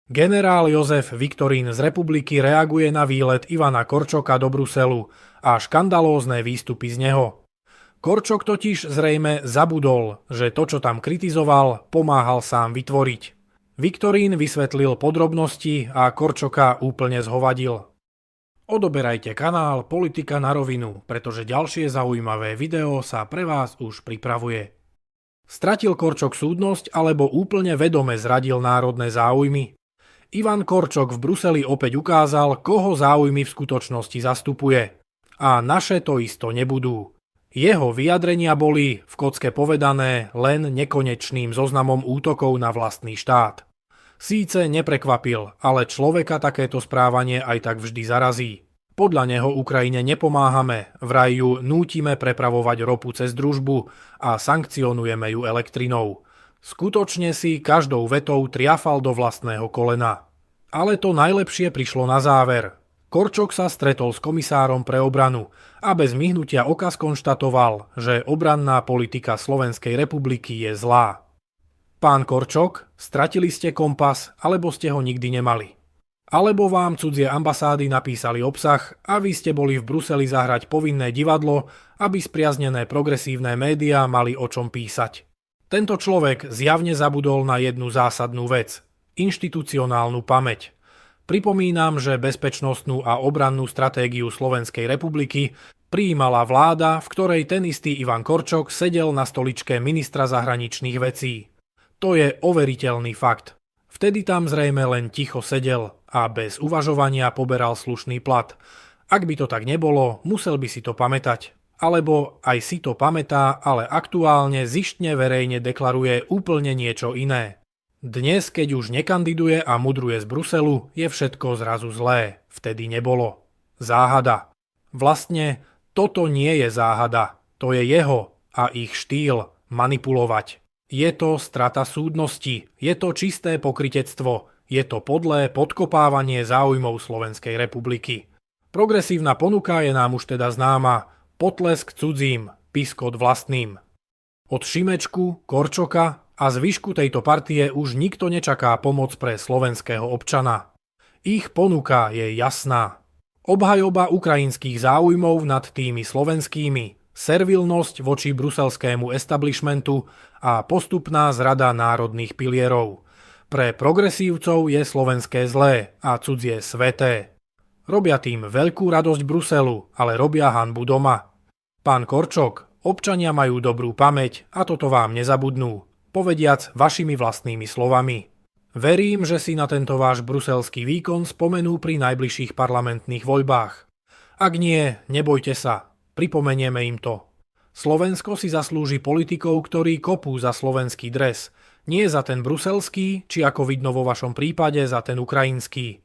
Generál Jozef Viktorín z Republiky reaguje na výlet Ivana Korčoka do Bruselu a škandalózne výstupy z neho. Korčok totiž zrejme zabudol, že to, čo tam kritizoval, pomáhal sám vytvoriť. Viktorín vysvetlil podrobnosti a Korčoka úplne zhovadil. Odoberajte kanál Politika na rovinu, pretože ďalšie zaujímavé video sa pre vás už pripravuje. Stratil Korčok súdnosť alebo úplne vedome zradil národné záujmy? Ivan Korčok v Bruseli opäť ukázal, koho záujmy v skutočnosti zastupuje. A naše to isto nebudú. Jeho vyjadrenia boli, v kocke povedané, len nekonečným zoznamom útokov na vlastný štát. Síce neprekvapil, ale človeka takéto správanie aj tak vždy zarazí. Podľa neho Ukrajine nepomáhame, vraj ju nútime prepravovať ropu cez družbu a sankcionujeme ju elektrinou. Skutočne si každou vetou triafal do vlastného kolena. Ale to najlepšie prišlo na záver. Korčok sa stretol s komisárom pre obranu a bez myhnutia oka skonštatoval, že obranná politika Slovenskej republiky je zlá. Pán Korčok, stratili ste kompas, alebo ste ho nikdy nemali. Alebo vám cudzie ambasády napísali obsah a vy ste boli v Bruseli zahrať povinné divadlo, aby spriaznené progresívne médiá mali o čom písať. Tento človek zjavne zabudol na jednu zásadnú vec – inštitucionálnu pamäť. Pripomínam, že bezpečnostnú a obrannú stratégiu Slovenskej republiky prijímala vláda, v ktorej ten istý Ivan Korčok sedel na stoličke ministra zahraničných vecí. To je overiteľný fakt. Vtedy tam zrejme len ticho sedel a bez uvažovania poberal slušný plat. Ak by to tak nebolo, musel by si to pamätať. Alebo aj si to pamätá, ale aktuálne zištne verejne deklaruje úplne niečo iné. Dnes, keď už nekandiduje a mudruje z Bruselu, je všetko zrazu zlé. Vtedy nebolo. Záhada. Vlastne, toto nie je záhada. To je jeho a ich štýl manipulovať. Je to strata súdnosti. Je to čisté pokrytectvo. Je to podlé podkopávanie záujmov Slovenskej republiky. Progresívna ponuka je nám už teda známa. Potlesk cudzím, piskot vlastným. Od Šimečku, Korčoka a zvyšku tejto partie už nikto nečaká pomoc pre slovenského občana. Ich ponuka je jasná. Obhajoba ukrajinských záujmov nad tými slovenskými, servilnosť voči bruselskému establishmentu a postupná zrada národných pilierov. Pre progresívcov je slovenské zlé a cudzie sveté. Robia tým veľkú radosť Bruselu, ale robia hanbu doma. Pán Korčok, občania majú dobrú pamäť a toto vám nezabudnú, povediac vašimi vlastnými slovami. Verím, že si na tento váš bruselský výkon spomenú pri najbližších parlamentných voľbách. Ak nie, nebojte sa, pripomenieme im to. Slovensko si zaslúži politikov, ktorí kopú za slovenský dres, nie za ten bruselský, či ako vidno vo vašom prípade za ten ukrajinský.